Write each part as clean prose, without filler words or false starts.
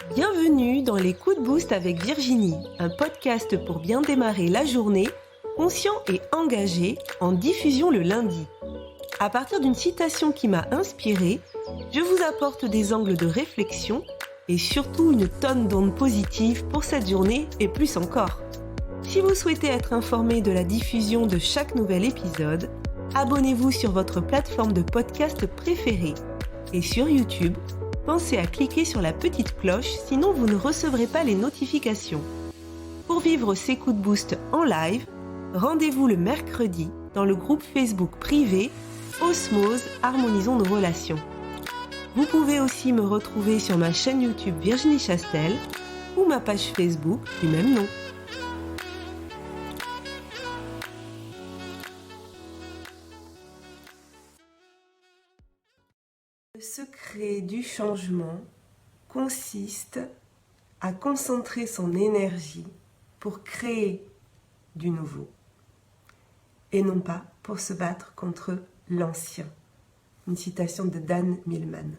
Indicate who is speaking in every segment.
Speaker 1: Bienvenue dans les coups de boost avec Virginie, un podcast pour bien démarrer la journée, conscient et engagé, en diffusion le lundi. À partir d'une citation qui m'a inspirée, je vous apporte des angles de réflexion et surtout une tonne d'ondes positives pour cette journée et plus encore. Si vous souhaitez être informé de la diffusion de chaque nouvel épisode, abonnez-vous sur votre plateforme de podcast préférée. Et sur YouTube, pensez à cliquer sur la petite cloche, sinon vous ne recevrez pas les notifications. Pour vivre ces coups de boost en live, rendez-vous le mercredi dans le groupe Facebook privé Osmose, harmonisons nos relations. Vous pouvez aussi me retrouver sur ma chaîne YouTube Virginie Chastel ou ma page Facebook du même nom. Le secret du changement consiste à concentrer son énergie pour créer du nouveau et non pas pour se battre contre l'ancien. Une citation de Dan Millman.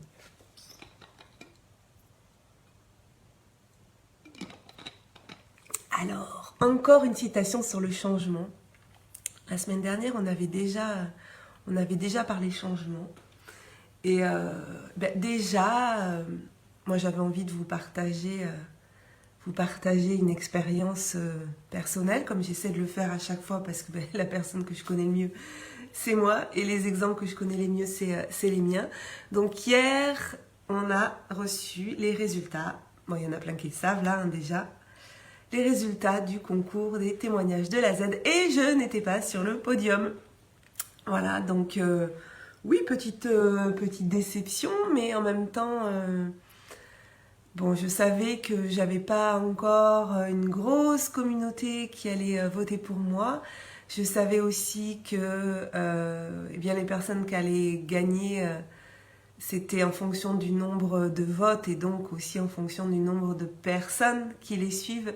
Speaker 1: Alors, encore une citation sur le changement. La semaine dernière, on avait déjà parlé changement. Et moi j'avais envie de vous partager une expérience personnelle, comme j'essaie de le faire à chaque fois, parce que la personne que je connais le mieux, c'est moi, et les exemples que je connais les mieux, c'est les miens. Donc hier, on a reçu les résultats, bon il y en a plein qui le savent là déjà, les résultats du concours des témoignages de la Z, et je n'étais pas sur le podium. Voilà, donc... oui, petite déception, mais en même temps, je savais que j'avais pas encore une grosse communauté qui allait voter pour moi. Je savais aussi que les personnes qui allaient gagner, c'était en fonction du nombre de votes et donc aussi en fonction du nombre de personnes qui les suivent.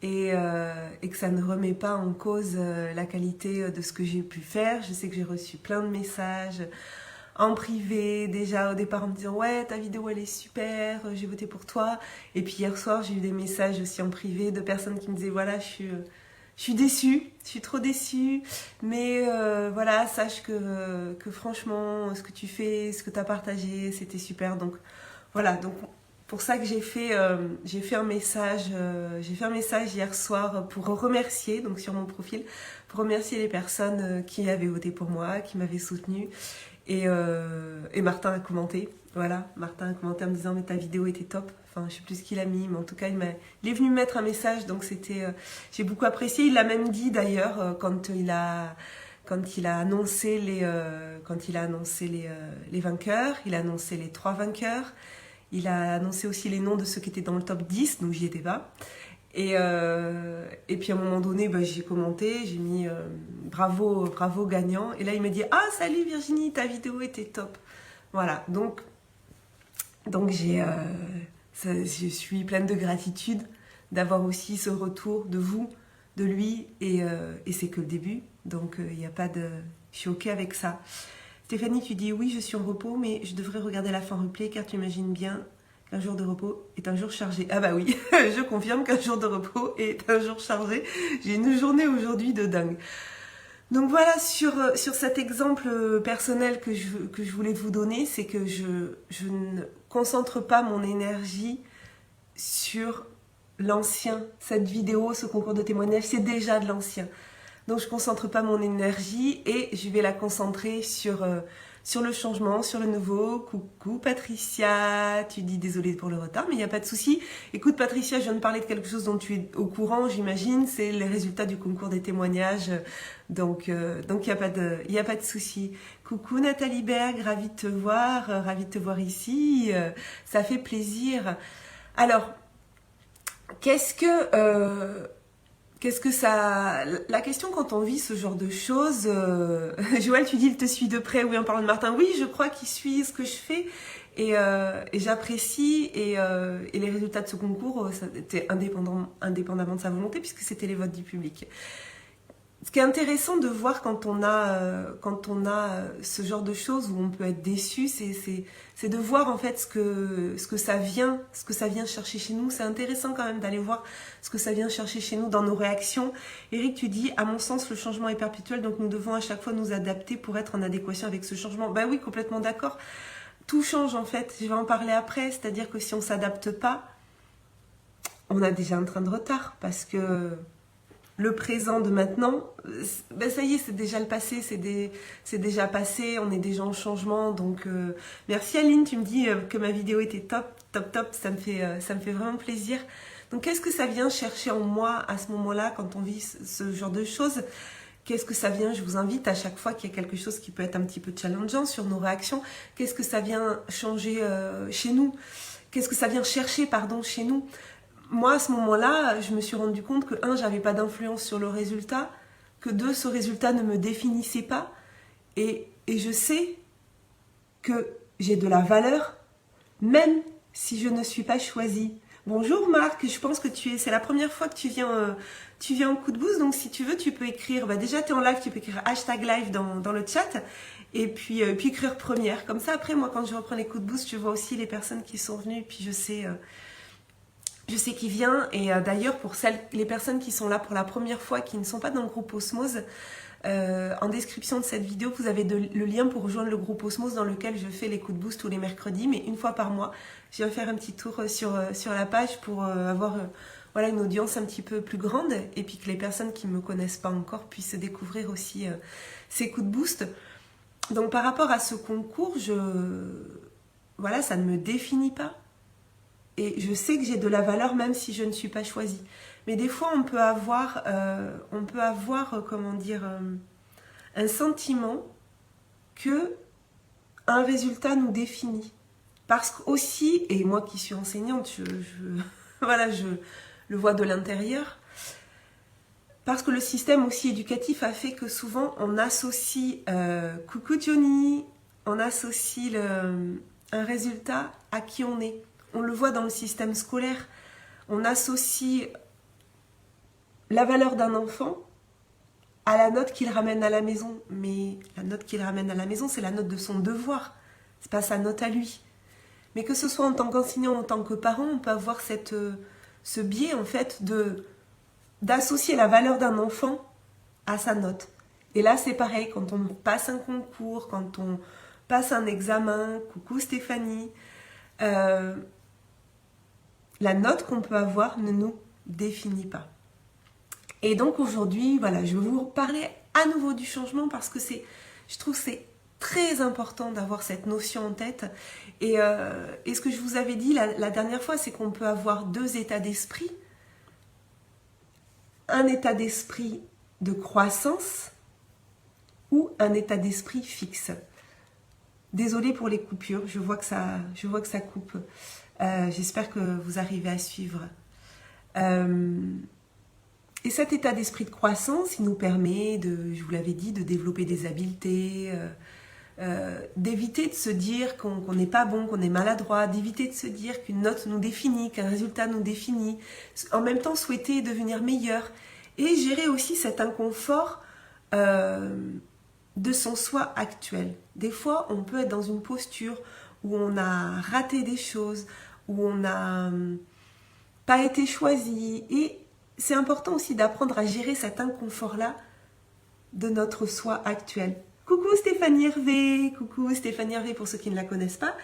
Speaker 1: Et que ça ne remet pas en cause la qualité de ce que j'ai pu faire. Je sais que j'ai reçu plein de messages en privé, déjà au départ en me disant « Ouais, ta vidéo elle est super, j'ai voté pour toi ». Et puis hier soir, j'ai eu des messages aussi en privé de personnes qui me disaient « Voilà, je suis déçue, je suis trop déçue, mais voilà, sache que franchement, ce que tu fais, ce que tu as partagé, c'était super ». Donc voilà, donc pour ça que j'ai fait un message hier soir pour remercier, donc sur mon profil, pour remercier les personnes qui avaient voté pour moi, qui m'avaient soutenue. Et Martin a commenté, voilà, Martin a commenté en me disant mais ta vidéo était top, enfin je sais plus ce qu'il a mis, mais en tout cas il est venu me mettre un message, donc j'ai beaucoup apprécié. Il l'a même dit d'ailleurs quand il a annoncé les vainqueurs, il a annoncé les 3 vainqueurs. Il a annoncé aussi les noms de ceux qui étaient dans le top 10, donc j'y étais pas. Et puis à un moment donné, j'ai commenté, j'ai mis bravo gagnant. Et là il m'a dit ah salut Virginie, ta vidéo était top. Voilà, donc je suis pleine de gratitude d'avoir aussi ce retour de vous, de lui, et c'est que le début. Donc il n'y a pas de, je suis ok avec ça. Stéphanie, tu dis oui, je suis en repos, mais je devrais regarder la fin replay car tu imagines bien qu'un jour de repos est un jour chargé. Ah bah oui, je confirme qu'un jour de repos est un jour chargé. J'ai une journée aujourd'hui de dingue. Donc voilà, sur cet exemple personnel que je voulais vous donner, c'est que je ne concentre pas mon énergie sur l'ancien. Cette vidéo, ce concours de témoignage, c'est déjà de l'ancien. Donc je ne concentre pas mon énergie et je vais la concentrer sur le changement, sur le nouveau. Coucou Patricia, tu dis désolée pour le retard, mais il n'y a pas de souci. Écoute Patricia, je viens de parler de quelque chose dont tu es au courant, j'imagine, c'est les résultats du concours des témoignages. Donc il n'y a pas de souci. Coucou Nathalie Berg, ravie de te voir ici, ça fait plaisir. Alors, qu'est-ce que ça... La question quand on vit ce genre de choses... Joël, tu dis, il te suit de près. Oui, en parlant de Martin. Oui, je crois qu'il suit ce que je fais. Et j'apprécie. Et les résultats de ce concours, ça était indépendamment de sa volonté, puisque c'était les votes du public. Ce qui est intéressant de voir quand on a ce genre de choses où on peut être déçu, c'est de voir en fait ce que ça vient chercher chez nous. C'est intéressant quand même d'aller voir ce que ça vient chercher chez nous dans nos réactions. Eric, tu dis, à mon sens, le changement est perpétuel, donc nous devons à chaque fois nous adapter pour être en adéquation avec ce changement. Ben oui, complètement d'accord. Tout change en fait, je vais en parler après, c'est-à-dire que si on ne s'adapte pas, on a déjà un train de retard parce que le présent de maintenant, ben ça y est, c'est déjà le passé, c'est déjà passé, on est déjà en changement. Donc, merci Aline, tu me dis que ma vidéo était top, top, top, ça me fait vraiment plaisir. Donc, qu'est-ce que ça vient chercher en moi à ce moment-là quand on vit ce genre de choses? Qu'est-ce que ça vient? Je vous invite à chaque fois qu'il y a quelque chose qui peut être un petit peu challengeant sur nos réactions. Qu'est-ce que ça vient changer chez nous? Qu'est-ce que ça vient chercher, pardon, chez nous? Moi, à ce moment-là, je me suis rendu compte que, un, j'avais pas d'influence sur le résultat, que deux, ce résultat ne me définissait pas, et je sais que j'ai de la valeur, même si je ne suis pas choisie. Bonjour Marc, je pense que c'est la première fois que tu viens au coup de boost, donc si tu veux, tu peux écrire, bah déjà tu es en live, tu peux écrire hashtag live dans le chat, et puis écrire première. Comme ça, après, moi, quand je reprends les coups de boost, je vois aussi les personnes qui sont venues, puis je sais qui vient, et d'ailleurs pour les personnes qui sont là pour la première fois, qui ne sont pas dans le groupe Osmose, en description de cette vidéo, vous avez le lien pour rejoindre le groupe Osmose dans lequel je fais les coups de boost tous les mercredis, mais une fois par mois, je viens faire un petit tour sur la page pour avoir voilà, une audience un petit peu plus grande, et puis que les personnes qui ne me connaissent pas encore puissent découvrir aussi ces coups de boost. Donc par rapport à ce concours, voilà, ça ne me définit pas. Et je sais que j'ai de la valeur même si je ne suis pas choisie. Mais des fois, on peut avoir comment dire, un sentiment que un résultat nous définit. Parce qu'aussi, et moi qui suis enseignante, voilà, je le vois de l'intérieur, parce que le système aussi éducatif a fait que souvent on associe, coucou Johnny, on associe un résultat à qui on est. On le voit dans le système scolaire, on associe la valeur d'un enfant à la note qu'il ramène à la maison. Mais la note qu'il ramène à la maison, c'est la note de son devoir, c'est pas sa note à lui. Mais que ce soit en tant qu'enseignant, en tant que parent, on peut avoir ce biais en fait d'associer la valeur d'un enfant à sa note. Et là, c'est pareil, quand on passe un concours, quand on passe un examen, coucou Stéphanie, la note qu'on peut avoir ne nous définit pas. Et donc aujourd'hui, voilà, je vais vous parler à nouveau du changement parce que je trouve que c'est très important d'avoir cette notion en tête. Et ce que je vous avais dit la dernière fois, c'est qu'on peut avoir deux états d'esprit. Un état d'esprit de croissance ou un état d'esprit fixe. Désolée pour les coupures, je vois que ça coupe. J'espère que vous arrivez à suivre. Et cet état d'esprit de croissance, il nous permet, je vous l'avais dit, de développer des habiletés, d'éviter de se dire qu'on n'est pas bon, qu'on est maladroit, d'éviter de se dire qu'une note nous définit, qu'un résultat nous définit, en même temps souhaiter devenir meilleur et gérer aussi cet inconfort de son soi actuel. Des fois, on peut être dans une posture où on a raté des choses, où on n'a pas été choisi, et c'est important aussi d'apprendre à gérer cet inconfort-là de notre soi actuel. Coucou Stéphanie Hervé pour ceux qui ne la connaissent pas.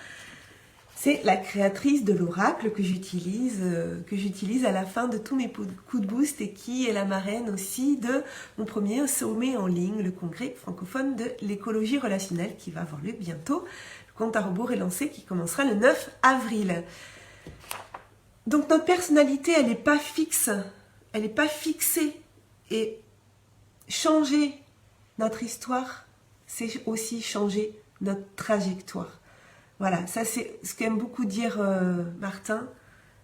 Speaker 1: C'est la créatrice de l'oracle que j'utilise à la fin de tous mes coups de boost et qui est la marraine aussi de mon premier sommet en ligne, le congrès francophone de l'écologie relationnelle qui va avoir lieu bientôt. Le compte à rebours est lancé qui commencera le 9 avril. Donc notre personnalité, elle n'est pas fixe, elle n'est pas fixée. Et changer notre histoire, c'est aussi changer notre trajectoire. Voilà, ça c'est ce qu'aime beaucoup dire Martin,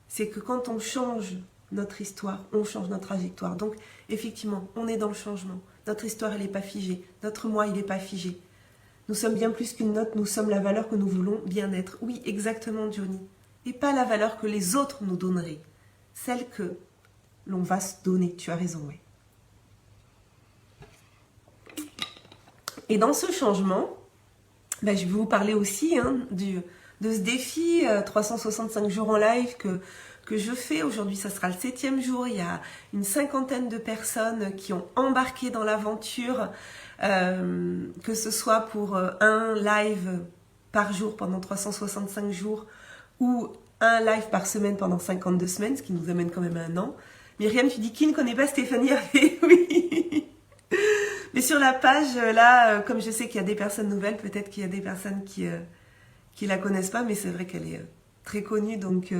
Speaker 1: c'est que quand on change notre histoire, on change notre trajectoire. Donc effectivement, on est dans le changement. Notre histoire, elle n'est pas figée. Notre moi, il n'est pas figé. Nous sommes bien plus qu'une note, nous sommes la valeur que nous voulons bien être. Oui, exactement, Johnny. Et pas la valeur que les autres nous donneraient. Celle que l'on va se donner. Tu as raison, oui. Et dans ce changement, ben, je vais vous parler aussi de ce défi 365 jours en live que je fais. Aujourd'hui, ça sera le 7e jour. Il y a une 50aine de personnes qui ont embarqué dans l'aventure, que ce soit pour un live par jour pendant 365 jours ou un live par semaine pendant 52 semaines, ce qui nous amène quand même à un an. Myriam, tu dis qui ne connaît pas Stéphanie Hervé? Oui. Mais sur la page, là, comme je sais qu'il y a des personnes nouvelles, peut-être qu'il y a des personnes qui la connaissent pas, mais c'est vrai qu'elle est très connue, donc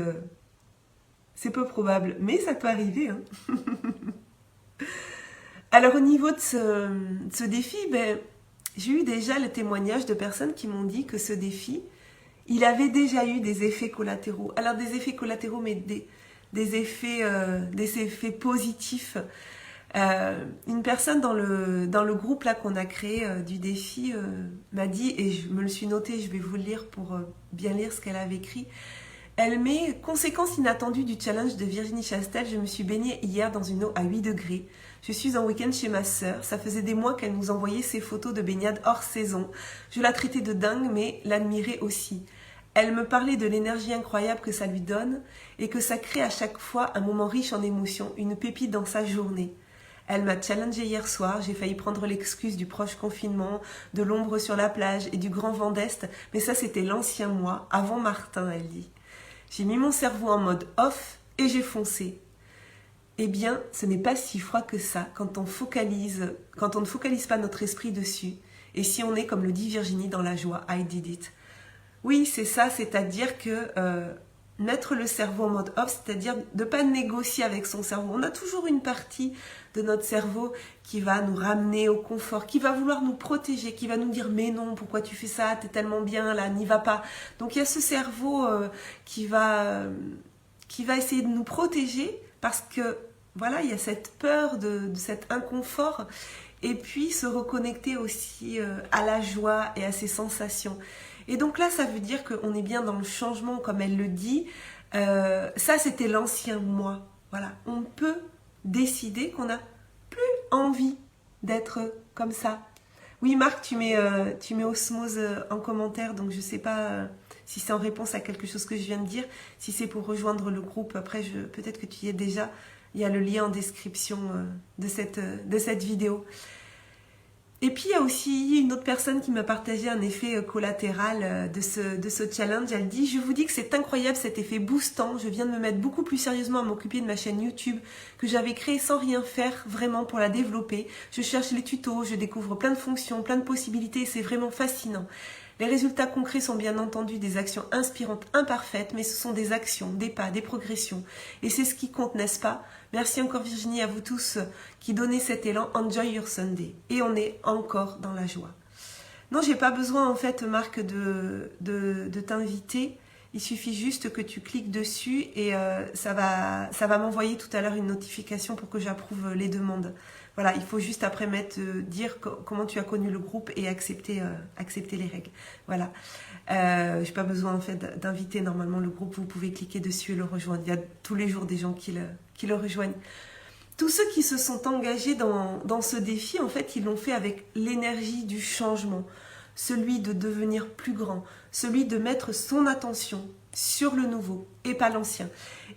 Speaker 1: c'est peu probable. Mais ça peut arriver. Hein. Alors au niveau de ce défi, ben, j'ai eu déjà le témoignage de personnes qui m'ont dit que ce défi, il avait déjà eu des effets collatéraux. Alors des effets collatéraux, mais des effets positifs. Une personne dans le groupe là qu'on a créé du défi m'a dit, et je me le suis noté, je vais vous le lire pour bien lire ce qu'elle avait écrit. Elle met conséquence inattendue du challenge de Virginie Chastel. Je me suis baignée hier dans une eau à 8 degrés. Je suis en week-end chez ma sœur. Ça faisait des mois qu'elle nous envoyait ses photos de baignade hors saison. Je la traitais de dingue, mais l'admirais aussi. Elle me parlait de l'énergie incroyable que ça lui donne et que ça crée à chaque fois un moment riche en émotions, une pépite dans sa journée. Elle m'a challengée hier soir, j'ai failli prendre l'excuse du proche confinement, de l'ombre sur la plage et du grand vent d'Est, mais ça c'était l'ancien moi, avant Martin, elle dit. J'ai mis mon cerveau en mode off et j'ai foncé. Eh bien, ce n'est pas si froid que ça quand on ne focalise pas notre esprit dessus, et si on est, comme le dit Virginie, dans la joie, I did it. Oui, c'est ça, c'est-à-dire que mettre le cerveau en mode off, c'est-à-dire de ne pas négocier avec son cerveau. On a toujours une partie de notre cerveau qui va nous ramener au confort, qui va vouloir nous protéger, qui va nous dire « mais non, pourquoi tu fais ça, t'es tellement bien là, n'y va pas ». Donc il y a ce cerveau qui va essayer de nous protéger parce que voilà, il y a cette peur de cet inconfort et puis se reconnecter aussi à la joie et à ses sensations. Et donc là, ça veut dire qu'on est bien dans le changement, comme elle le dit. Ça, c'était l'ancien moi. Voilà, on peut décider qu'on n'a plus envie d'être comme ça. Oui, Marc, tu mets Osmose en commentaire, donc je ne sais pas si c'est en réponse à quelque chose que je viens de dire. Si c'est pour rejoindre le groupe, après, peut-être que tu y es déjà. Il y a le lien en description de cette vidéo. Et puis il y a aussi une autre personne qui m'a partagé un effet collatéral de ce challenge. Elle dit « Je vous dis que c'est incroyable cet effet boostant. Je viens de me mettre beaucoup plus sérieusement à m'occuper de ma chaîne YouTube que j'avais créée sans rien faire vraiment pour la développer. Je cherche les tutos, je découvre plein de fonctions, plein de possibilités et c'est vraiment fascinant. Les résultats concrets sont bien entendu des actions inspirantes imparfaites, mais ce sont des actions, des pas, des progressions. Et c'est ce qui compte, n'est-ce pas ? Merci encore Virginie, à vous tous qui donnez cet élan. Enjoy your Sunday. Et on est encore dans la joie. Non, j'ai pas besoin en fait, Marc, de t'inviter. Il suffit juste que tu cliques dessus et ça va m'envoyer tout à l'heure une notification pour que j'approuve les demandes. Voilà, il faut juste après dire comment tu as connu le groupe et accepter les règles. Voilà. J'ai pas besoin en fait d'inviter normalement le groupe. Vous pouvez cliquer dessus et le rejoindre. Il y a tous les jours des gens qui le rejoignent. Tous ceux qui se sont engagés dans ce défi, en fait, ils l'ont fait avec l'énergie du changement, celui de devenir plus grand, celui de mettre son attention sur le nouveau et pas l'ancien.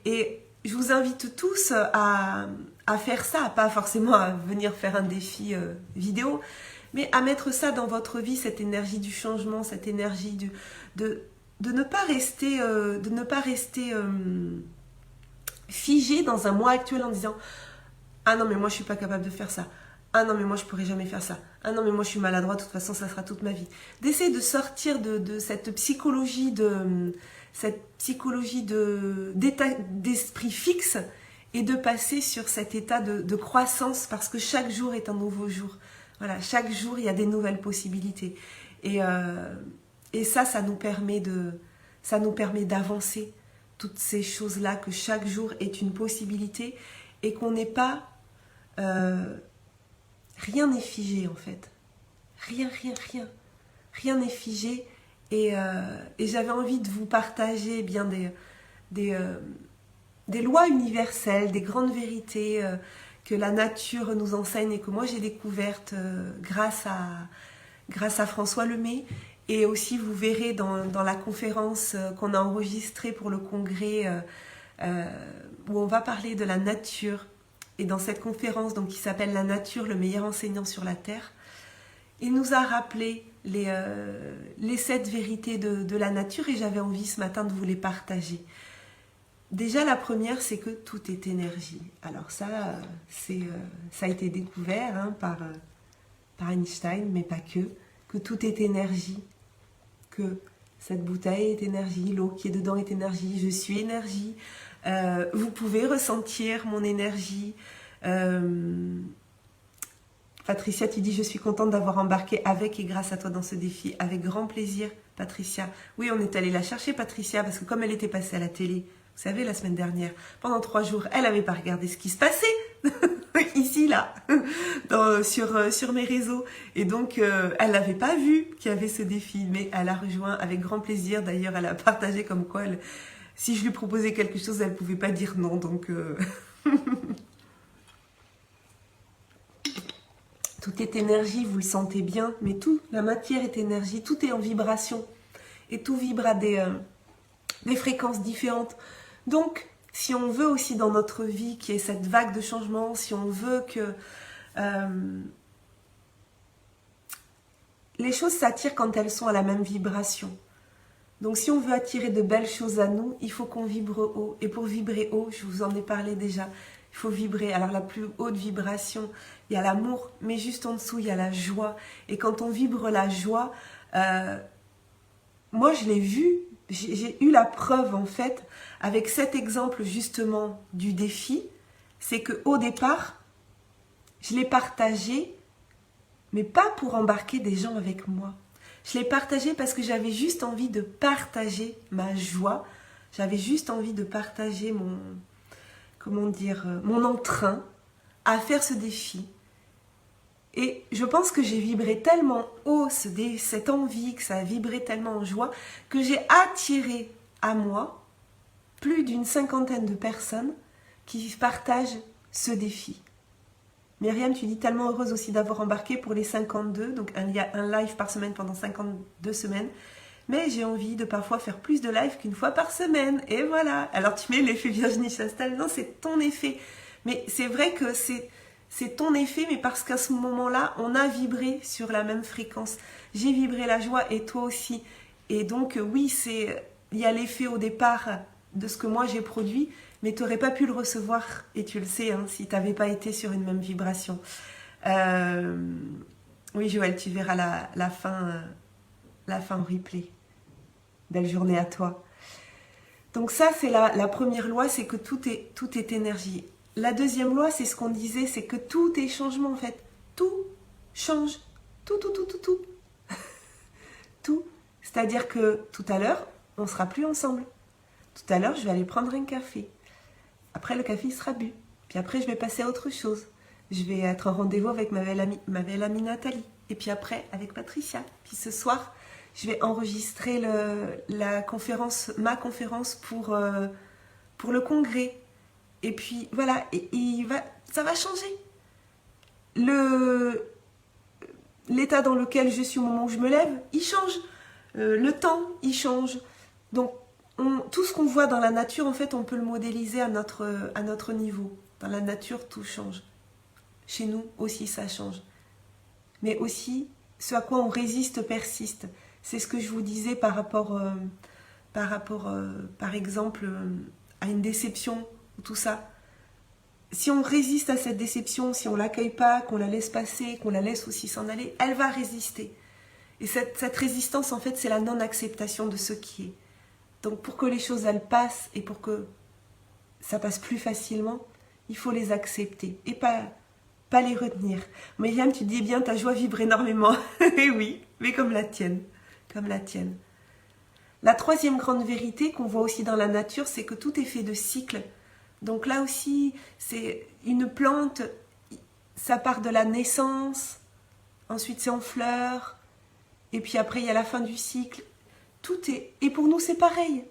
Speaker 1: Et je vous invite tous à faire ça, pas forcément à venir faire un défi vidéo, mais à mettre ça dans votre vie, cette énergie du changement, cette énergie de ne pas rester, figé dans un moi actuel en disant « Ah non, mais moi je suis pas capable de faire ça. Ah non, mais moi je pourrais jamais faire ça. Ah non, mais moi je suis maladroit, de toute façon ça sera toute ma vie. » D'essayer de sortir de cette psychologie d'état d'esprit fixe et de passer sur cet état de croissance parce que chaque jour est un nouveau jour. Voilà, chaque jour il y a des nouvelles possibilités. Et ça nous permet d'avancer. Toutes ces choses-là, que chaque jour est une possibilité et qu'on n'est pas... rien n'est figé en fait. Rien. Rien n'est figé et j'avais envie de vous partager eh bien des lois universelles, des grandes vérités que la nature nous enseigne et que moi j'ai découvertes grâce grâce à François Lemay. Et aussi, vous verrez dans la conférence qu'on a enregistrée pour le congrès, où on va parler de la nature. Et dans cette conférence donc, qui s'appelle « La nature, le meilleur enseignant sur la Terre », il nous a rappelé les 7 vérités de la nature et j'avais envie ce matin de vous les partager. Déjà, la première, c'est que tout est énergie. Alors ça, ça a été découvert hein, par Einstein, mais pas que tout est énergie, que cette bouteille est énergie, l'eau qui est dedans est énergie, je suis énergie, vous pouvez ressentir mon énergie. Patricia, tu dis « Je suis contente d'avoir embarqué avec et grâce à toi dans ce défi. » Avec grand plaisir, Patricia. Oui, on est allé la chercher, Patricia, parce que comme elle était passée à la télé, vous savez, la semaine dernière, pendant 3 jours, elle n'avait pas regardé ce qui se passait, ici, là, sur mes réseaux. Et donc, elle n'avait pas vu qu'il y avait ce défi, mais elle a rejoint avec grand plaisir. D'ailleurs, elle a partagé comme quoi, si je lui proposais quelque chose, elle ne pouvait pas dire non, donc... Tout est énergie, vous le sentez bien, mais tout, la matière est énergie, tout est en vibration. Et tout vibre à des fréquences différentes. Donc, si on veut aussi dans notre vie qu'il y ait cette vague de changement, si on veut que les choses s'attirent quand elles sont à la même vibration. Donc, si on veut attirer de belles choses à nous, il faut qu'on vibre haut. Et pour vibrer haut, je vous en ai parlé déjà, il faut vibrer. Alors, la plus haute vibration, il y a l'amour, mais juste en dessous, il y a la joie. Et quand on vibre la joie, moi, je l'ai vu, j'ai eu la preuve, en fait, avec cet exemple, justement, du défi, c'est qu'au départ, je l'ai partagé, mais pas pour embarquer des gens avec moi. Je l'ai partagé parce que j'avais juste envie de partager ma joie. J'avais juste envie de partager mon entrain à faire ce défi. Et je pense que j'ai vibré tellement haut cette envie, que ça a vibré tellement en joie, que j'ai attiré à moi plus d'une 50aine de personnes qui partagent ce défi. Myriam, tu dis tellement heureuse aussi d'avoir embarqué pour les 52, donc il y a un live par semaine pendant 52 semaines, mais j'ai envie de parfois faire plus de live qu'une fois par semaine, et voilà. Alors tu mets l'effet Virginie Chastel, non, c'est ton effet, mais c'est vrai que c'est ton effet, mais parce qu'à ce moment-là, on a vibré sur la même fréquence. J'ai vibré la joie et toi aussi, et donc oui, il y a l'effet au départ de ce que moi j'ai produit, mais tu n'aurais pas pu le recevoir, et tu le sais, hein, si tu n'avais pas été sur une même vibration. Oui, Joël, tu verras la fin en replay. Belle journée à toi. Donc ça, c'est la première loi, c'est que tout est énergie. La deuxième loi, c'est ce qu'on disait, c'est que tout est changement, en fait. Tout change. Tout. Tout. C'est-à-dire que tout à l'heure, on ne sera plus ensemble. Tout à l'heure, je vais aller prendre un café. Après, le café il sera bu. Puis après, je vais passer à autre chose. Je vais être en rendez-vous avec ma belle amie Nathalie. Et puis après, avec Patricia. Puis ce soir, je vais enregistrer ma conférence pour le congrès. Et puis, voilà, ça va changer. L'état dans lequel je suis au moment où je me lève, il change. Le temps, il change. Donc, tout ce qu'on voit dans la nature, en fait, on peut le modéliser à notre niveau. Dans la nature, tout change. Chez nous aussi, ça change. Mais aussi, ce à quoi on résiste persiste. C'est ce que je vous disais par exemple, à une déception, ou tout ça. Si on résiste à cette déception, si on ne l'accueille pas, qu'on la laisse passer, qu'on la laisse aussi s'en aller, elle va résister. Et cette résistance, en fait, c'est la non-acceptation de ce qui est. Donc pour que les choses elles passent et pour que ça passe plus facilement, il faut les accepter et pas les retenir. Myriam, tu dis bien, ta joie vibre énormément. Et oui, mais comme la tienne. Comme la tienne. La troisième grande vérité qu'on voit aussi dans la nature, c'est que tout est fait de cycles. Donc là aussi, c'est une plante, ça part de la naissance, ensuite c'est en fleurs, et puis après il y a la fin du cycle. Tout est... Et pour nous, c'est pareil.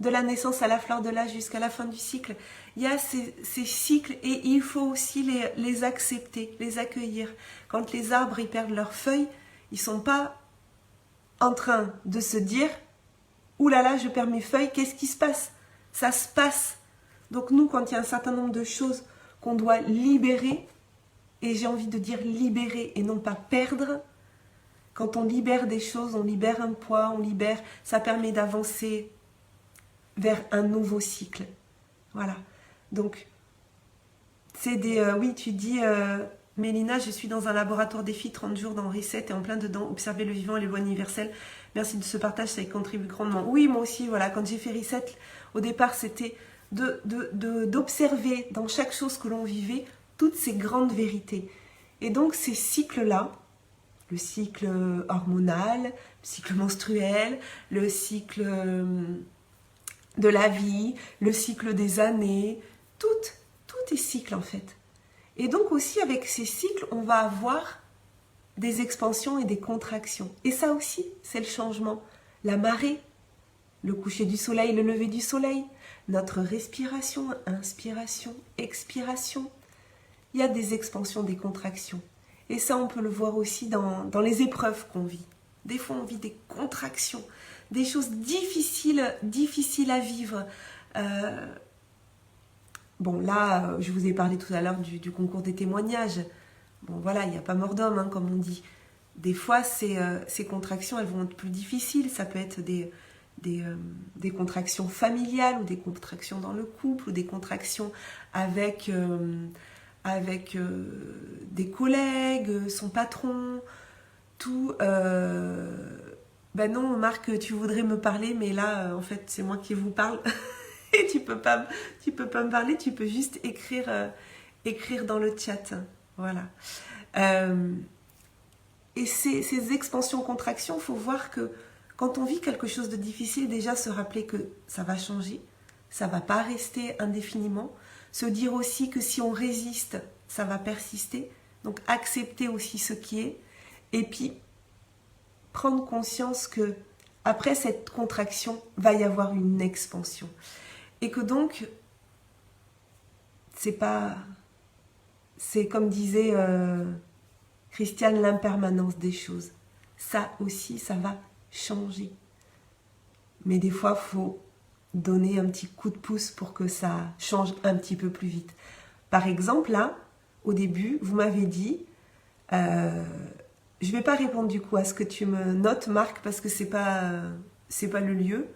Speaker 1: De la naissance à la fleur de l'âge jusqu'à la fin du cycle. Il y a ces cycles et il faut aussi les accepter, les accueillir. Quand les arbres ils perdent leurs feuilles, Ils sont pas en train de se dire « Ouh là là, je perds mes feuilles, qu'est-ce qui se passe ?» Ça se passe. Donc nous, quand il y a un certain nombre de choses qu'on doit libérer, et j'ai envie de dire libérer et non pas perdre, quand on libère des choses, on libère un poids, on libère, ça permet d'avancer vers un nouveau cycle. Voilà. Donc, c'est des... oui, tu dis, Mélina, je suis dans un laboratoire défi, 30 jours dans Reset et en plein dedans, observer le vivant et les lois universelles. Merci de ce partage, ça y contribue grandement. Oui, moi aussi, voilà, quand j'ai fait Reset, au départ, c'était d'observer dans chaque chose que l'on vivait toutes ces grandes vérités. Et donc, ces cycles-là, le cycle hormonal, le cycle menstruel, le cycle de la vie, le cycle des années, tout est cycle en fait. Et donc aussi avec ces cycles, on va avoir des expansions et des contractions. Et ça aussi, c'est le changement. La marée, le coucher du soleil, le lever du soleil, notre respiration, inspiration, expiration. Il y a des expansions, des contractions. Et ça, on peut le voir aussi dans les épreuves qu'on vit. Des fois, on vit des contractions, des choses difficiles à vivre. Bon, là, je vous ai parlé tout à l'heure du concours des témoignages. Bon, voilà, il n'y a pas mort d'homme, hein, comme on dit. Des fois, ces contractions, elles vont être plus difficiles. Ça peut être des contractions familiales ou des contractions dans le couple ou des contractions avec des collègues, son patron, tout. Ben non, Marc, tu voudrais me parler, mais là, en fait, c'est moi qui vous parle. Et tu peux pas me parler, tu peux juste écrire dans le chat. Voilà. Et ces expansions-contractions, il faut voir que quand on vit quelque chose de difficile, déjà se rappeler que ça va changer, ça ne va pas rester indéfiniment. Se dire aussi que si on résiste, ça va persister. Donc accepter aussi ce qui est. Et puis prendre conscience que après cette contraction, va y avoir une expansion. Et que donc, c'est comme disait Christiane, l'impermanence des choses. Ça aussi, ça va changer. Mais des fois, il faut donner un petit coup de pouce pour que ça change un petit peu plus vite. Par exemple, là, au début, vous m'avez dit, je ne vais pas répondre du coup à ce que tu me notes, Marc, parce que c'est pas le lieu.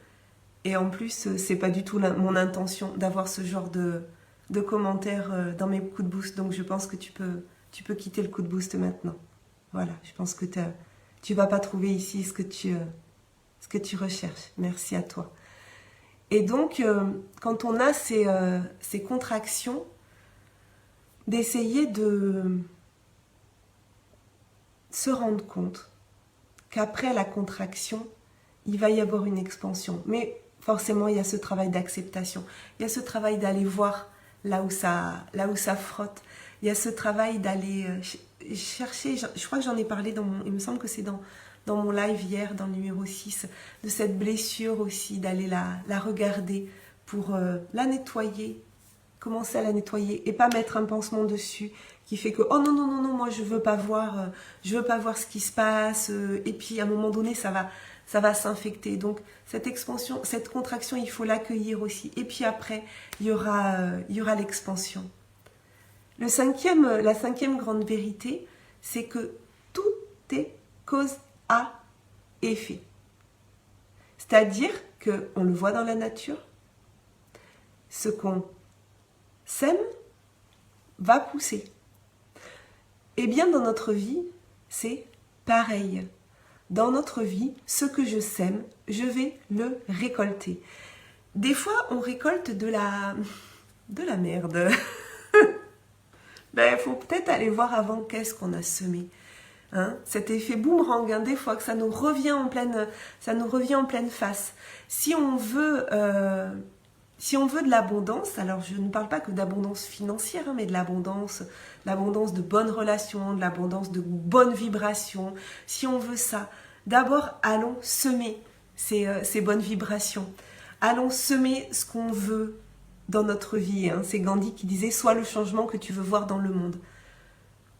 Speaker 1: Et en plus, c'est pas du tout mon intention d'avoir ce genre de commentaires dans mes coups de boost. Donc je pense que tu peux quitter le coup de boost maintenant. Voilà, je pense que tu vas pas trouver ici ce que tu recherches. Merci à toi. Et donc, quand on a ces contractions, d'essayer de se rendre compte qu'après la contraction, il va y avoir une expansion. Mais forcément, il y a ce travail d'acceptation. Il y a ce travail d'aller voir là où ça frotte. Il y a ce travail d'aller chercher, je crois que j'en ai parlé, il me semble que c'est dans mon live hier, dans le numéro 6, de cette blessure aussi, d'aller la regarder pour la nettoyer, commencer à la nettoyer et pas mettre un pansement dessus qui fait que « Oh non, non, non, non, moi je veux pas voir ce qui se passe. » Et puis à un moment donné, ça va s'infecter. Donc cette expansion, cette contraction, il faut l'accueillir aussi. Et puis après, il y aura l'expansion. La cinquième grande vérité, c'est que tout est cause à effet. C'est-à-dire qu'on le voit dans la nature, ce qu'on sème va pousser. Et bien dans notre vie, c'est pareil. Dans notre vie, ce que je sème, je vais le récolter. Des fois, on récolte de la merde. Ben, il faut peut-être aller voir avant qu'est-ce qu'on a semé. Hein, cet effet boomerang, hein, des fois que ça nous revient en pleine face. Si on veut de l'abondance, alors je ne parle pas que d'abondance financière, hein, mais de l'abondance de bonnes relations, de l'abondance de bonnes vibrations. Si on veut ça, d'abord allons semer ces bonnes vibrations. Allons semer ce qu'on veut dans notre vie. Hein. C'est Gandhi qui disait « Sois le changement que tu veux voir dans le monde ».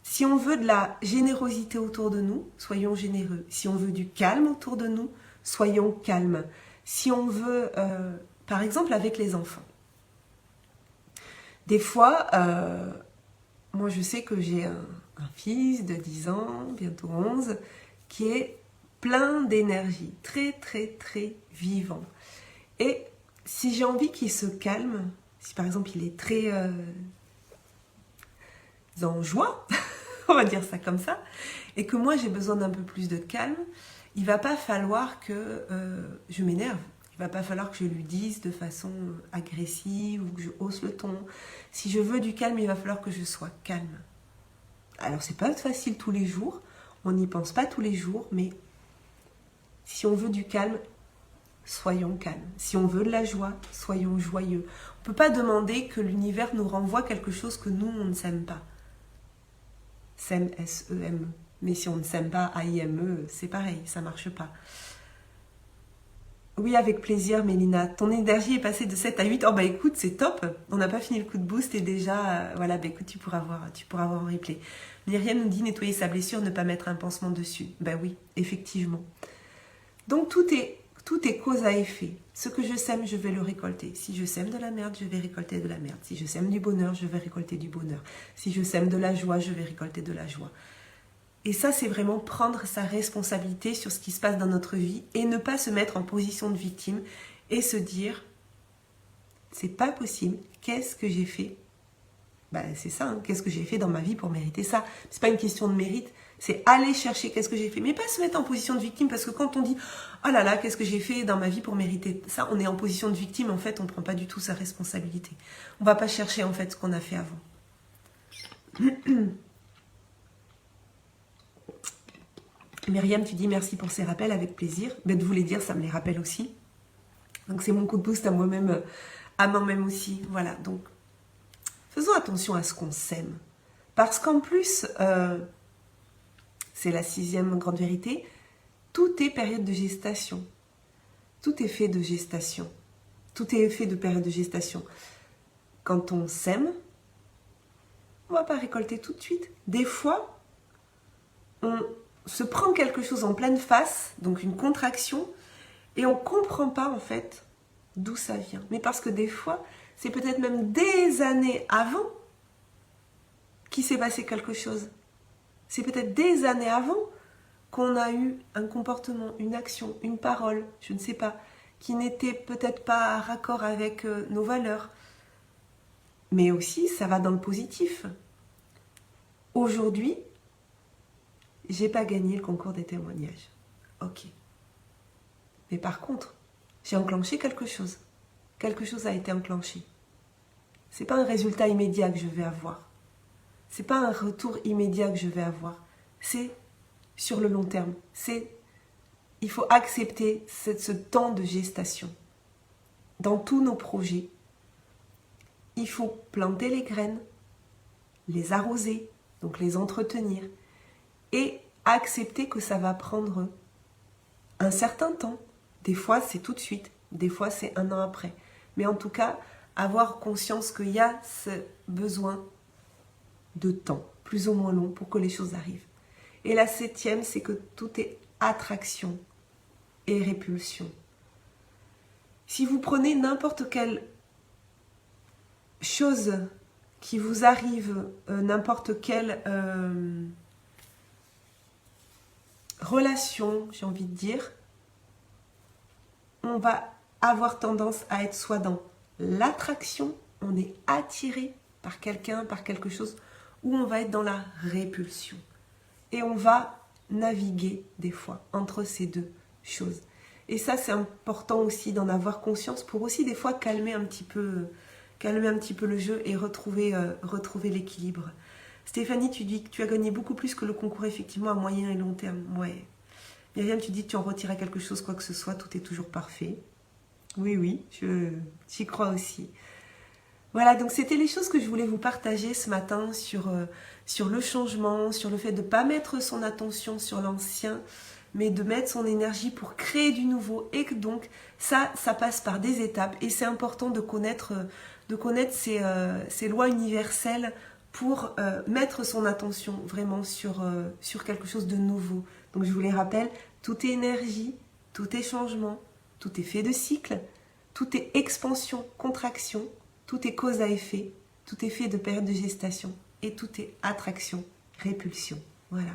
Speaker 1: Si on veut de la générosité autour de nous, soyons généreux. Si on veut du calme autour de nous, soyons calmes. Si on veut, par exemple avec les enfants, des fois, moi je sais que j'ai un fils de 10 ans, bientôt 11, qui est plein d'énergie, très très très vivant. Et si j'ai envie qu'il se calme, si par exemple il est très en joie, on va dire ça comme ça, et que moi j'ai besoin d'un peu plus de calme, il va pas falloir que je m'énerve. Il va pas falloir que je lui dise de façon agressive ou que je hausse le ton. Si je veux du calme, il va falloir que je sois calme. Alors c'est pas facile tous les jours, on n'y pense pas tous les jours, mais si on veut du calme, soyons calmes. Si on veut de la joie, soyons joyeux. On ne peut pas demander que l'univers nous renvoie quelque chose que nous, on ne s'aime pas. S'aime, S-E-M-E. Mais si on ne s'aime pas, A-I-M-E, c'est pareil, ça ne marche pas. Oui, avec plaisir, Mélina. Ton énergie est passée de 7 à 8. Oh bah écoute, c'est top. On n'a pas fini le coup de boost et déjà, voilà, bah écoute, tu pourras voir en replay. Myriam nous dit nettoyer sa blessure, ne pas mettre un pansement dessus. Bah oui, effectivement. Donc tout est cause à effet. Ce que je sème, je vais le récolter. Si je sème de la merde, je vais récolter de la merde. Si je sème du bonheur, je vais récolter du bonheur. Si je sème de la joie, je vais récolter de la joie. Et ça, c'est vraiment prendre sa responsabilité sur ce qui se passe dans notre vie et ne pas se mettre en position de victime et se dire c'est pas possible, qu'est-ce que j'ai fait? C'est ça, hein. Qu'est-ce que j'ai fait dans ma vie pour mériter ça? C'est pas une question de mérite, c'est aller chercher qu'est-ce que j'ai fait, mais pas se mettre en position de victime, parce que quand on dit oh là là, qu'est-ce que j'ai fait dans ma vie pour mériter ça, on est en position de victime, en fait, on prend pas du tout sa responsabilité. On va pas chercher en fait ce qu'on a fait avant. Myriam, tu dis merci pour ces rappels, avec plaisir. Mais de vous les dire, ça me les rappelle aussi. Donc c'est mon coup de boost à moi-même aussi. Voilà, donc faisons attention à ce qu'on sème. Parce qu'en plus, c'est la 6e grande vérité, tout est période de gestation. Tout est fait de gestation. Tout est fait de période de gestation. Quand on sème, on ne va pas récolter tout de suite. Des fois, on se prend quelque chose en pleine face, donc une contraction, et on ne comprend pas en fait d'où ça vient. Mais parce que des fois, c'est peut-être même des années avant qu'il s'est passé quelque chose. C'est peut-être des années avant qu'on a eu un comportement, une action, une parole, je ne sais pas, qui n'était peut-être pas raccord avec nos valeurs. Mais aussi, ça va dans le positif. Aujourd'hui, j'ai pas gagné le concours des témoignages. Ok. Mais par contre, j'ai enclenché quelque chose. Quelque chose a été enclenché. C'est pas un résultat immédiat que je vais avoir. C'est pas un retour immédiat que je vais avoir. C'est sur le long terme. Il faut accepter ce temps de gestation. Dans tous nos projets, il faut planter les graines, les arroser, donc les entretenir, et accepter que ça va prendre un certain temps. Des fois, c'est tout de suite. Des fois, c'est un an après. Mais en tout cas, avoir conscience qu'il y a ce besoin de temps, plus ou moins long, pour que les choses arrivent. Et la 7e, c'est que tout est attraction et répulsion. Si vous prenez n'importe quelle chose qui vous arrive, n'importe quelle relation, j'ai envie de dire, on va avoir tendance à être soit dans l'attraction, on est attiré par quelqu'un, par quelque chose, ou on va être dans la répulsion. Et on va naviguer des fois entre ces deux choses. Et ça, c'est important aussi d'en avoir conscience pour aussi des fois calmer un petit peu le jeu et retrouver l'équilibre. Stéphanie, tu dis que tu as gagné beaucoup plus que le concours effectivement à moyen et long terme. Ouais. Myriam, tu dis que tu en retirais quelque chose, quoi que ce soit, tout est toujours parfait. Oui, j'y crois aussi. Voilà, donc c'était les choses que je voulais vous partager ce matin sur le changement, sur le fait de ne pas mettre son attention sur l'ancien, mais de mettre son énergie pour créer du nouveau. Et que donc, ça passe par des étapes. Et c'est important de connaître ces lois universelles pour mettre son attention vraiment sur quelque chose de nouveau. Donc je vous les rappelle, tout est énergie, tout est changement, tout est fait de cycles, tout est expansion, contraction, tout est cause à effet, tout est fait de période de gestation et tout est attraction, répulsion. Voilà.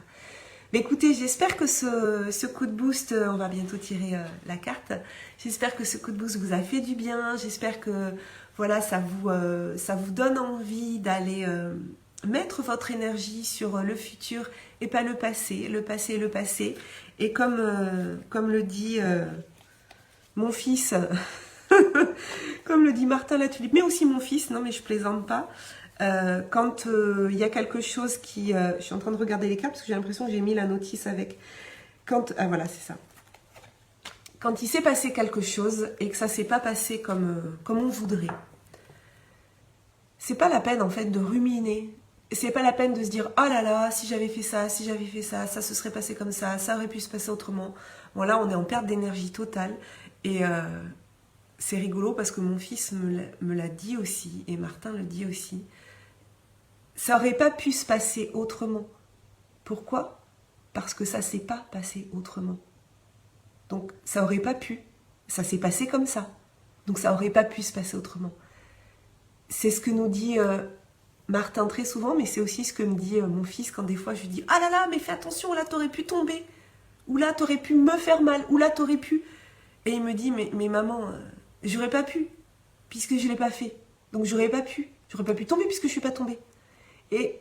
Speaker 1: Mais écoutez, j'espère que ce coup de boost, on va bientôt tirer la carte, j'espère que ce coup de boost vous a fait du bien, j'espère que voilà, ça vous donne envie d'aller mettre votre énergie sur le futur et pas le passé, le passé est le passé. Et comme le dit mon fils, comme le dit Martin Latulippe, mais aussi mon fils, non mais je plaisante pas, quand il y a quelque chose qui... je suis en train de regarder les cartes parce que j'ai l'impression que j'ai mis la notice avec... Ah voilà, c'est ça. Quand il s'est passé quelque chose et que ça s'est pas passé comme on voudrait, c'est pas la peine en fait de ruminer. C'est pas la peine de se dire oh là là, si j'avais fait ça, ça se serait passé comme ça aurait pu se passer autrement. Bon là, on est en perte d'énergie totale et c'est rigolo parce que mon fils me l'a dit aussi et Martin le dit aussi. Ça aurait pas pu se passer autrement. Pourquoi? Parce que ça s'est pas passé autrement. Donc ça aurait pas pu. Ça s'est passé comme ça. Donc ça aurait pas pu se passer autrement. C'est ce que nous dit Martin très souvent, mais c'est aussi ce que me dit mon fils quand des fois je lui dis « Ah là là, mais fais attention, là t'aurais pu tomber, ou là t'aurais pu me faire mal, ou là t'aurais pu... » Et il me dit « Mais maman, j'aurais pas pu, puisque je l'ai pas fait. Donc j'aurais pas pu tomber puisque je suis pas tombée. » Et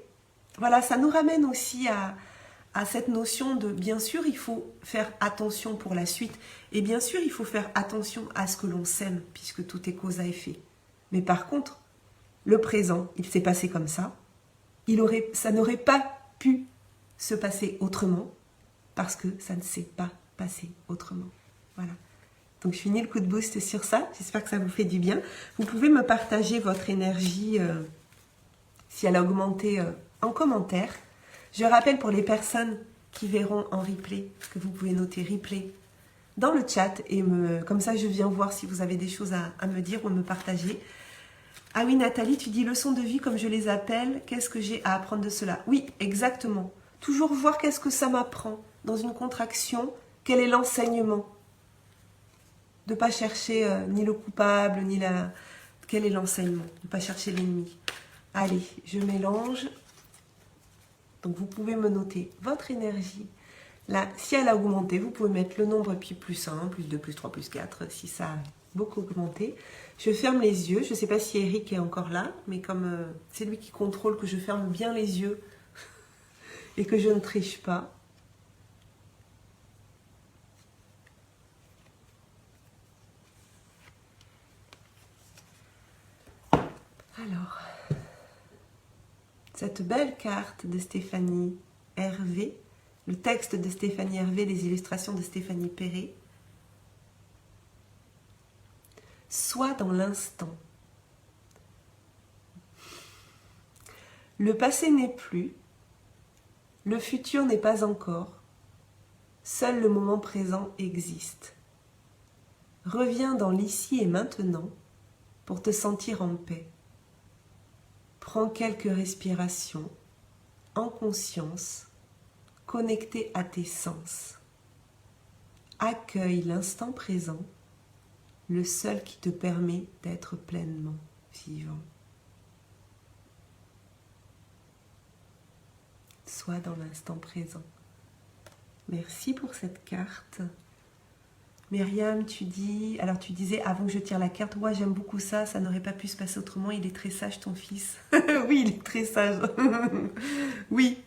Speaker 1: voilà, ça nous ramène aussi à cette notion de, bien sûr, il faut faire attention pour la suite. Et bien sûr, il faut faire attention à ce que l'on sème, puisque tout est cause à effet. Mais par contre, le présent, il s'est passé comme ça. Ça n'aurait pas pu se passer autrement, parce que ça ne s'est pas passé autrement. Voilà. Donc je finis le coup de boost sur ça. J'espère que ça vous fait du bien. Vous pouvez me partager votre énergie si elle a augmenté en commentaire. Je rappelle pour les personnes qui verront en replay, que vous pouvez noter replay dans le chat et comme ça je viens voir si vous avez des choses à me dire ou à me partager. Ah oui Nathalie, tu dis leçons de vie comme je les appelle, qu'est-ce que j'ai à apprendre de cela? Oui, exactement. Toujours voir qu'est-ce que ça m'apprend dans une contraction, quel est l'enseignement. De ne pas chercher ni le coupable, ni la... Quel est l'enseignement? De ne pas chercher l'ennemi. Allez, je mélange. Donc vous pouvez me noter votre énergie. Là, si elle a augmenté, vous pouvez mettre le nombre puis plus 1, plus 2, plus 3, plus 4, si ça a beaucoup augmenté. Je ferme les yeux. Je ne sais pas si Eric est encore là, mais comme c'est lui qui contrôle que je ferme bien les yeux et que je ne triche pas. Alors, cette belle carte de Stéphanie Hervé, le texte de Stéphanie Hervé, les illustrations de Stéphanie Perret. Sois dans l'instant. Le passé n'est plus, le futur n'est pas encore, seul le moment présent existe. Reviens dans l'ici et maintenant pour te sentir en paix. Prends quelques respirations en conscience, connecté à tes sens. Accueille l'instant présent, le seul qui te permet d'être pleinement vivant. Sois dans l'instant présent. Merci pour cette carte. Myriam, tu disais avant que je tire la carte, moi j'aime beaucoup ça, ça n'aurait pas pu se passer autrement, il est très sage ton fils. Oui, il est très sage. Oui.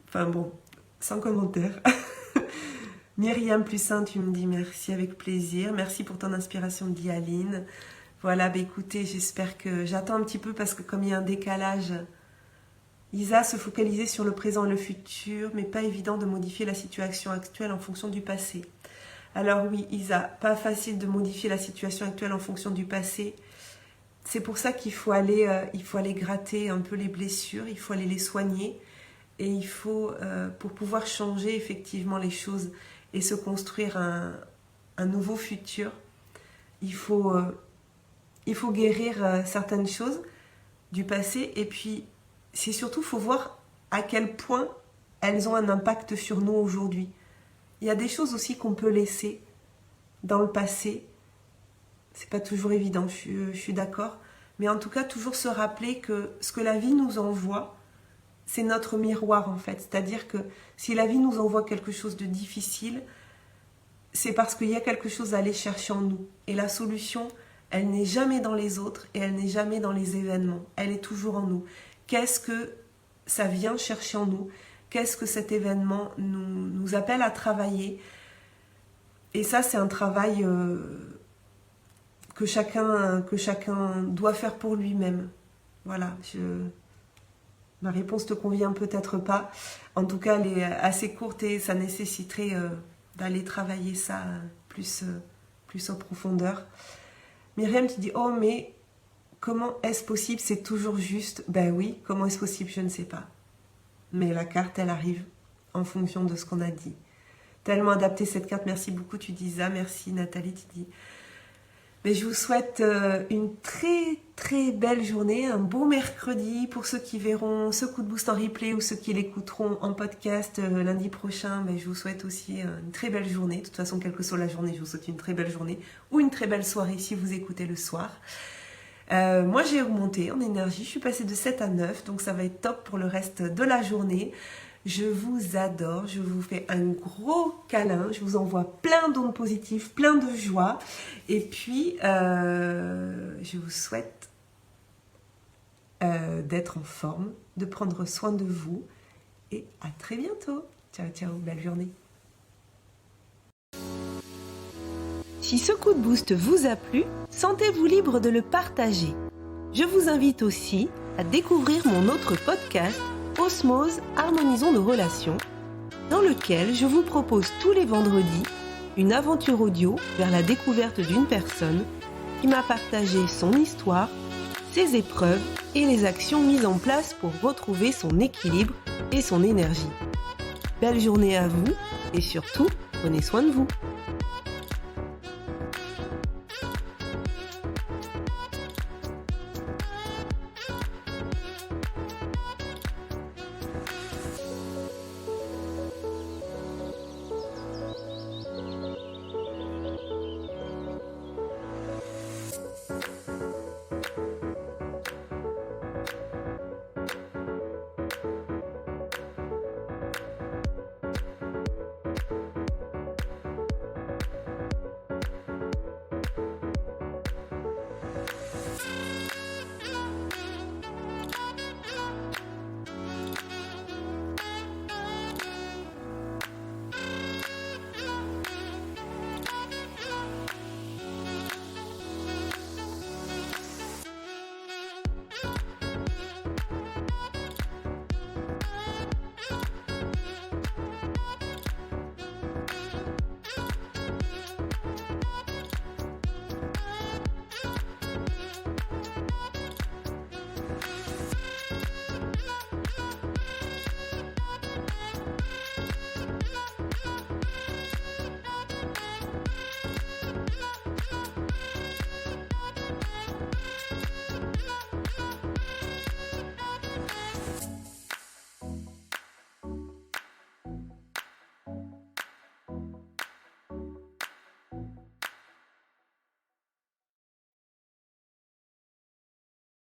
Speaker 1: Enfin bon, sans commentaire. Myriam plus 1, tu me dis merci avec plaisir. Merci pour ton inspiration, dit Aline. Voilà, bah écoutez, j'espère que... J'attends un petit peu parce que comme il y a un décalage... Isa, se focaliser sur le présent et le futur, mais pas évident de modifier la situation actuelle en fonction du passé. Alors oui, Isa, pas facile de modifier la situation actuelle en fonction du passé. C'est pour ça qu'il faut aller gratter un peu les blessures, il faut aller les soigner. Et il faut, pour pouvoir changer effectivement les choses et se construire un nouveau futur, il faut guérir certaines choses. du passé. Et puis, c'est surtout, il faut voir à quel point elles ont un impact sur nous aujourd'hui. Il y a des choses aussi qu'on peut laisser dans le passé. C'est pas toujours évident, je suis d'accord. Mais en tout cas, toujours se rappeler que ce que la vie nous envoie, c'est notre miroir en fait. C'est-à-dire que si la vie nous envoie quelque chose de difficile, c'est parce qu'il y a quelque chose à aller chercher en nous. Et la solution, elle n'est jamais dans les autres et elle n'est jamais dans les événements. Elle est toujours en nous. Qu'est-ce que ça vient chercher en nous? Qu'est-ce que cet événement nous appelle à travailler? Et ça, c'est un travail que chacun doit faire pour lui-même. Voilà, ma réponse te convient peut-être pas. En tout cas, elle est assez courte et ça nécessiterait d'aller travailler ça plus en profondeur. Myriam qui dit « Oh, mais comment est-ce possible? C'est toujours juste. » Ben oui, comment est-ce possible? Je ne sais pas. Mais la carte, elle arrive en fonction de ce qu'on a dit. Tellement adapté cette carte. Merci beaucoup, tu dis ça. Merci Nathalie, tu dis. Mais je vous souhaite une très très belle journée, un beau mercredi pour ceux qui verront ce coup de boost en replay ou ceux qui l'écouteront en podcast lundi prochain. Mais je vous souhaite aussi une très belle journée. De toute façon, quelle que soit la journée, je vous souhaite une très belle journée ou une très belle soirée si vous écoutez le soir. Moi, j'ai augmenté en énergie. Je suis passée de 7 à 9, donc ça va être top pour le reste de la journée. Je vous adore, je vous fais un gros câlin, je vous envoie plein d'ondes positives, plein de joie. Et puis, je vous souhaite d'être en forme, de prendre soin de vous. Et à très bientôt. Ciao, ciao, belle journée. Si ce coup de boost vous a plu, sentez-vous libre de le partager. Je vous invite aussi à découvrir mon autre podcast Osmose, harmonisons nos relations, dans lequel je vous propose tous les vendredis une aventure audio vers la découverte d'une personne qui m'a partagé son histoire, ses épreuves et les actions mises en place pour retrouver son équilibre et son énergie. Belle journée à vous et surtout, prenez soin de vous.